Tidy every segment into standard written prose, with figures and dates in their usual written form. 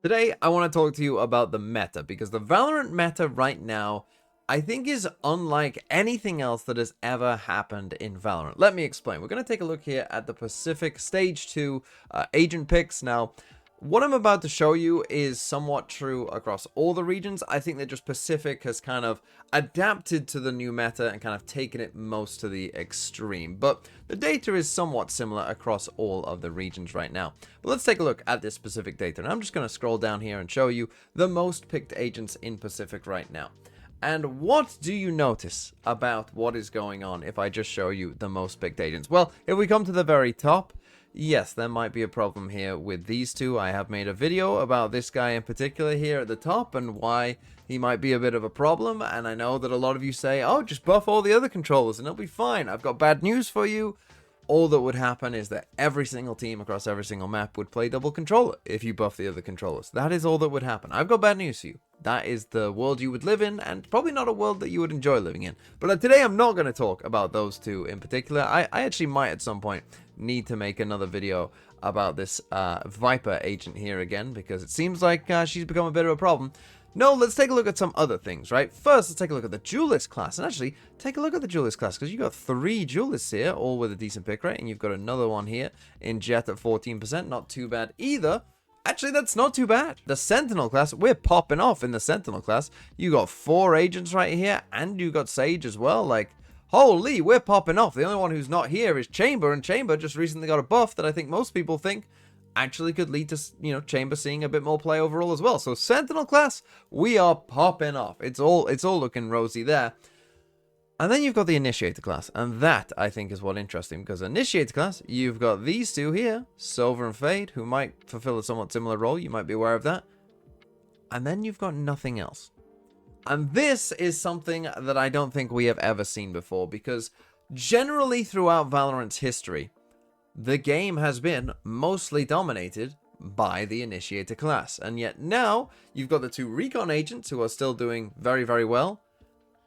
Today, I want to talk to you about the meta, because the Valorant meta right now, I think, is unlike anything else that has ever happened in Valorant. Let me explain. We're going to take a look here at the Pacific Stage 2 agent picks. Now, what I'm about to show you is somewhat true across all the regions. I think that just Pacific has kind of adapted to the new meta and kind of taken it most to the extreme. But the data is somewhat similar across all of the regions right now. But let's take a look at this specific data. And I'm just going to scroll down here and show you the most picked agents in Pacific right now. And what do you notice about what is going on if I just show you the most picked agents? Well, if we come to the very top, yes, there might be a problem here with these two. I have made a video about this guy in particular here at the top and why he might be a bit of a problem. And I know that a lot of you say, oh, just buff all the other controllers and it'll be fine. I've got bad news for you. All that would happen is that every single team across every single map would play double controller if you buff the other controllers. That is all that would happen. I've got bad news for you. That is the world you would live in, and probably not a world that you would enjoy living in. But today I'm not going to talk about those two in particular. I actually might at some point need to make another video about this Viper agent here again, because it seems like she's become a bit of a problem. No, let's take a look at some other things, right? First, let's take a look at the Duelist class. And actually, take a look at the Duelist class, because you've got 3 Duelists here, all with a decent pick rate. And you've got another one here in Jet at 14%. Not too bad either. Actually, that's not too bad. The Sentinel class, we're popping off in the Sentinel class. You got 4 agents right here, and you got Sage as well. Like, holy, we're popping off. The only one who's not here is Chamber, and Chamber just recently got a buff that I think most people think actually could lead to, you know, Chamber seeing a bit more play overall as well. So Sentinel class, we are popping off. It's all looking rosy there. And then you've got the Initiator class, and that I think is what's interesting, because Initiator class, you've got these two here, Sova and Fade, who might fulfill a somewhat similar role. You might be aware of that. And then you've got nothing else. And this is something that I don't think we have ever seen before, because generally throughout Valorant's history, the game has been mostly dominated by the Initiator class. And yet now, you've got the 2 Recon agents who are still doing very, very well.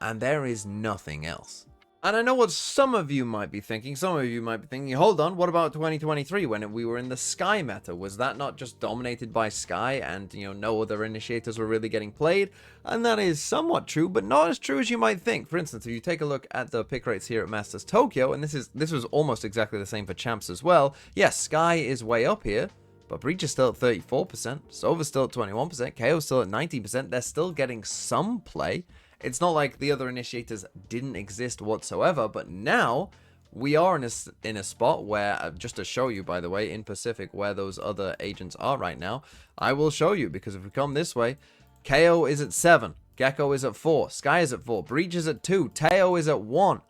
And there is nothing else. And I know what some of you might be thinking. Some of you might be thinking, hold on, what about 2023 when we were in the Sky meta? Was that not just dominated by Sky and, you know, no other initiators were really getting played? And that is somewhat true, but not as true as you might think. For instance, if you take a look at the pick rates here at Masters Tokyo, and this was almost exactly the same for Champs as well. Yes, Sky is way up here, but Breach is still at 34%, Sova's still at 21%, KO's still at 19%. They're still getting some play. It's not like the other initiators didn't exist whatsoever, but now we are in a spot where, just to show you, by the way, in Pacific, where those other agents are right now, I will show you, because if we come this way, KO is at 7, Gecko is at 4, Sky is at 4, Breach is at 2, Teo is at 1.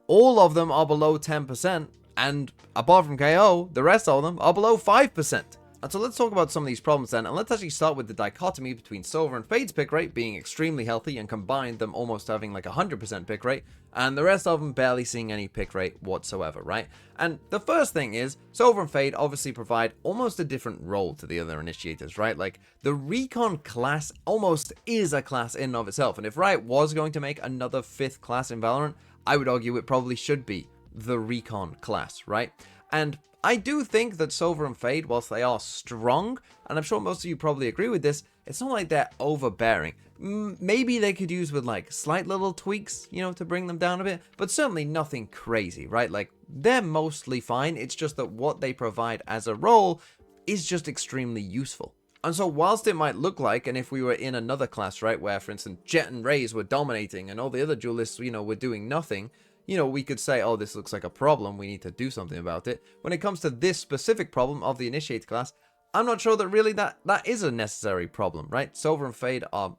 All of them are below 10%, and apart from KO, the rest of them are below 5%. And so let's talk about some of these problems then, and let's actually start with the dichotomy between Sova and Fade's pick rate being extremely healthy and combined them almost having like 100% pick rate, and the rest of them barely seeing any pick rate whatsoever, right? And the first thing is, Sova and Fade obviously provide almost a different role to the other initiators, right? Like, the Recon class almost is a class in and of itself, and if Riot was going to make another 5th class in Valorant, I would argue it probably should be the Recon class, right? And I do think that Sova and Fade, whilst they are strong, and I'm sure most of you probably agree with this, it's not like they're overbearing. Maybe they could use with like slight little tweaks, you know, to bring them down a bit, but certainly nothing crazy, right? Like, they're mostly fine. It's just that what they provide as a role is just extremely useful. And so whilst it might look like, and if we were in another class, right, where, for instance, Jet and Raze were dominating and all the other duelists, you know, were doing nothing, you know, we could say, oh, this looks like a problem, we need to do something about it. When it comes to this specific problem of the Initiator class, I'm not sure that really that is a necessary problem, right? Sova and Fade are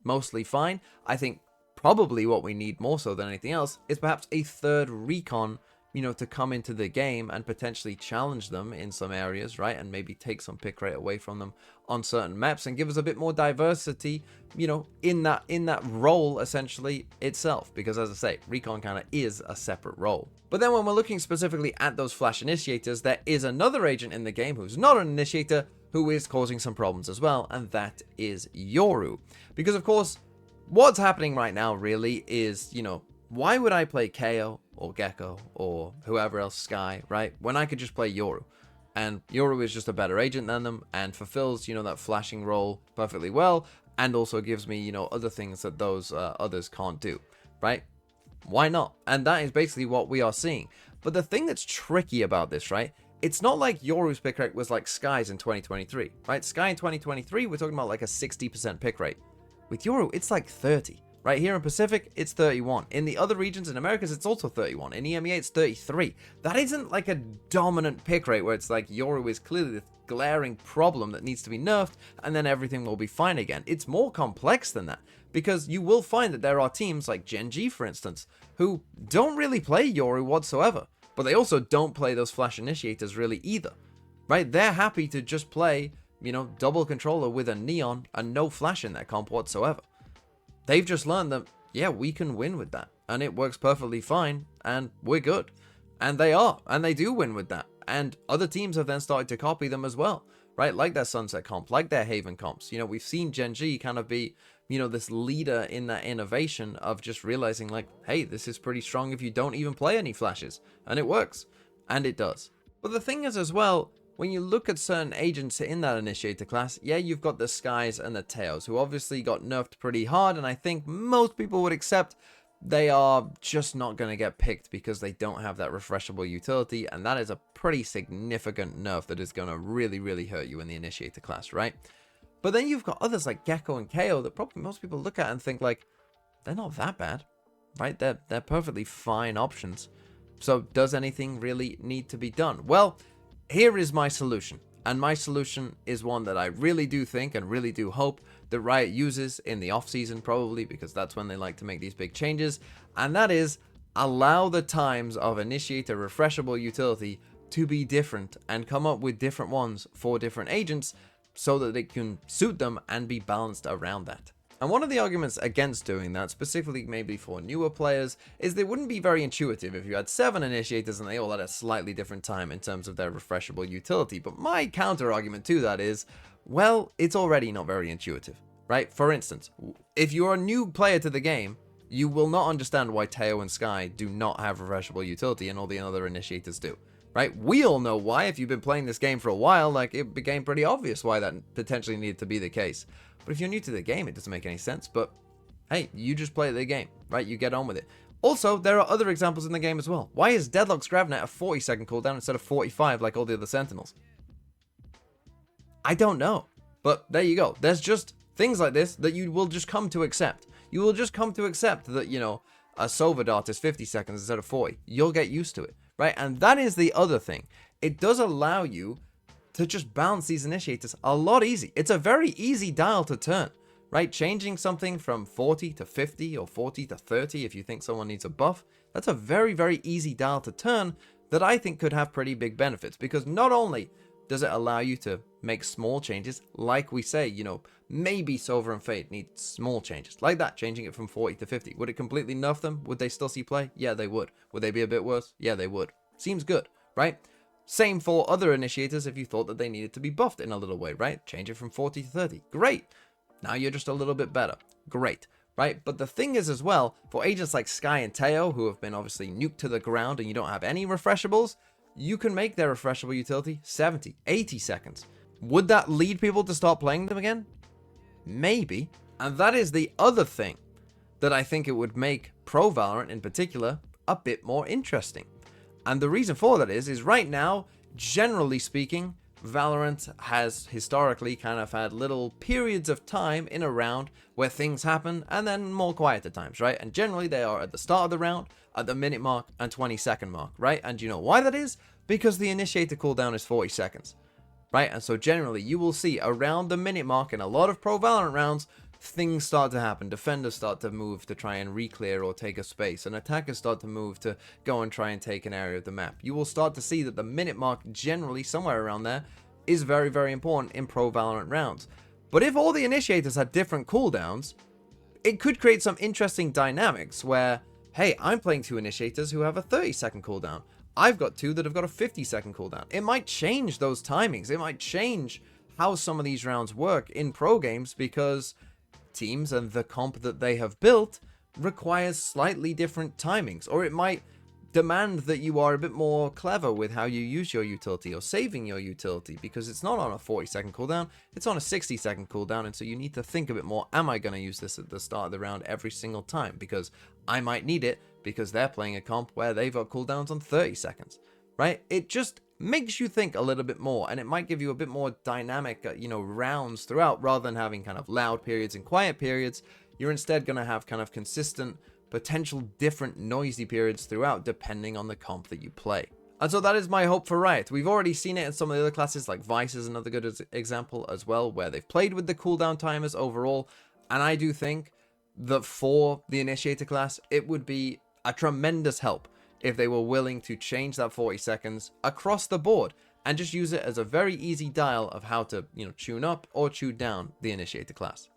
mostly fine. I think probably what we need more so than anything else is perhaps a 3rd Recon, you know, to come into the game and potentially challenge them in some areas, right? And maybe take some pick rate away from them on certain maps and give us a bit more diversity, you know, in that role essentially itself. Because as I say, Recon kind of is a separate role. But then when we're looking specifically at those Flash Initiators, there is another agent in the game who's not an Initiator who is causing some problems as well, and that is Yoru. Because of course, what's happening right now really is, you know, why would I play KO or Gecko or whoever else, Sky, right, when I could just play Yoru? And Yoru is just a better agent than them and fulfills, that flashing role perfectly well, and also gives me, other things that those others can't do, right? Why not? And that is basically what we are seeing. But the thing that's tricky about this, right? It's not like Yoru's pick rate was like Sky's in 2023, right? Sky in 2023, we're talking about like a 60% pick rate. With Yoru, it's like 30. Right here in Pacific, it's 31. In the other regions in Americas, it's also 31. In EMEA, it's 33. That isn't like a dominant pick rate where it's like Yoru is clearly the glaring problem that needs to be nerfed and then everything will be fine again. It's more complex than that, because you will find that there are teams like Gen G, for instance, who don't really play Yoru whatsoever, but they also don't play those flash initiators really either, right? They're happy to just play, double controller with a neon and no flash in their comp whatsoever. They've just learned that, yeah, we can win with that, and it works perfectly fine, and we're good. And they are, and they do win with that. And other teams have then started to copy them as well, right? Like their Sunset comp, like their Haven comps. We've seen Gen G kind of be, this leader in that innovation of just realizing like, hey, this is pretty strong if you don't even play any flashes. And it works. And it does. But the thing is as well, when you look at certain agents in that Initiator class, yeah, you've got the Skies and the Tails, who obviously got nerfed pretty hard, and I think most people would accept they are just not going to get picked because they don't have that refreshable utility, and that is a pretty significant nerf that is going to really, really hurt you in the Initiator class, right? But then you've got others like Gecko and KO that probably most people look at and think like, they're not that bad, right? They're perfectly fine options. So does anything really need to be done? Well, here is my solution, and my solution is one that I really do think and really do hope that Riot uses in the off-season, probably, because that's when they like to make these big changes, and that is allow the times of Initiator refreshable utility to be different and come up with different ones for different agents so that it can suit them and be balanced around that. And one of the arguments against doing that, specifically maybe for newer players, is they wouldn't be very intuitive if you had 7 initiators and they all had a slightly different time in terms of their refreshable utility. But my counter argument to that is, well, it's already not very intuitive, right? For instance, if you're a new player to the game, you will not understand why Teo and Sky do not have refreshable utility and all the other initiators do. Right? We all know why. If you've been playing this game for a while, like, it became pretty obvious why that potentially needed to be the case. But if you're new to the game, it doesn't make any sense. But hey, you just play the game, right? You get on with it. Also, there are other examples in the game as well. Why is Deadlock's Gravnet a 40-second cooldown instead of 45 like all the other Sentinels? I don't know. But there you go. There's just things like this that you will just come to accept. You will just come to accept that, a Sova dart is 50 seconds instead of 40. You'll get used to it. Right, and that is the other thing. It does allow you to just balance these initiators a lot easy. It's a very easy dial to turn, right? Changing something from 40 to 50 or 40 to 30 if you think someone needs a buff, that's a very, very easy dial to turn that I think could have pretty big benefits, because not only does it allow you to make small changes, like we say, maybe Sova and Fade need small changes, like that, changing it from 40 to 50. Would it completely nerf them? Would they still see play? Yeah, they would. Would they be a bit worse? Yeah, they would. Seems good, right? Same for other initiators if you thought that they needed to be buffed in a little way, right? Change it from 40 to 30. Great. Now you're just a little bit better. Great, right? But the thing is as well, for agents like Sky and Teo, who have been obviously nuked to the ground and you don't have any refreshables, you can make their refreshable utility 70, 80 seconds. Would that lead people to start playing them again? Maybe. And that is the other thing that I think it would make Pro Valorant in particular a bit more interesting. And the reason for that is right now, generally speaking, Valorant has historically kind of had little periods of time in a round where things happen and then more quieter times, right? And generally they are at the start of the round, at the minute mark, and 20-second mark, right? And you know why that is? Because the Initiator cooldown is 40 seconds, right? And so generally you will see around the minute mark in a lot of Pro Valorant rounds, things start to happen. Defenders start to move to try and re-clear or take a space, and attackers start to move to go and try and take an area of the map. You will start to see that the minute mark, generally somewhere around there, is very, very important in Pro Valorant rounds. But if all the initiators had different cooldowns, it could create some interesting dynamics where, hey, I'm playing 2 initiators who have a 30-second cooldown. I've got 2 that have got a 50-second cooldown. It might change those timings. It might change how some of these rounds work in pro games, because teams and the comp that they have built requires slightly different timings, or it might demand that you are a bit more clever with how you use your utility or saving your utility, because it's not on a 40-second cooldown, it's on a 60-second cooldown, and so you need to think a bit more, am I going to use this at the start of the round every single time? Because I might need it because they're playing a comp where they've got cooldowns on 30 seconds, right? It just makes you think a little bit more, and it might give you a bit more dynamic, rounds throughout, rather than having kind of loud periods and quiet periods. You're instead going to have kind of consistent, potential different noisy periods throughout, depending on the comp that you play. And so that is my hope for Riot. We've already seen it in some of the other classes, like Vice is another good example as well, where they've played with the cooldown timers overall. And I do think that for the Initiator class, it would be a tremendous help if they were willing to change that 40 seconds across the board and just use it as a very easy dial of how to, tune up or tune down the Initiator class.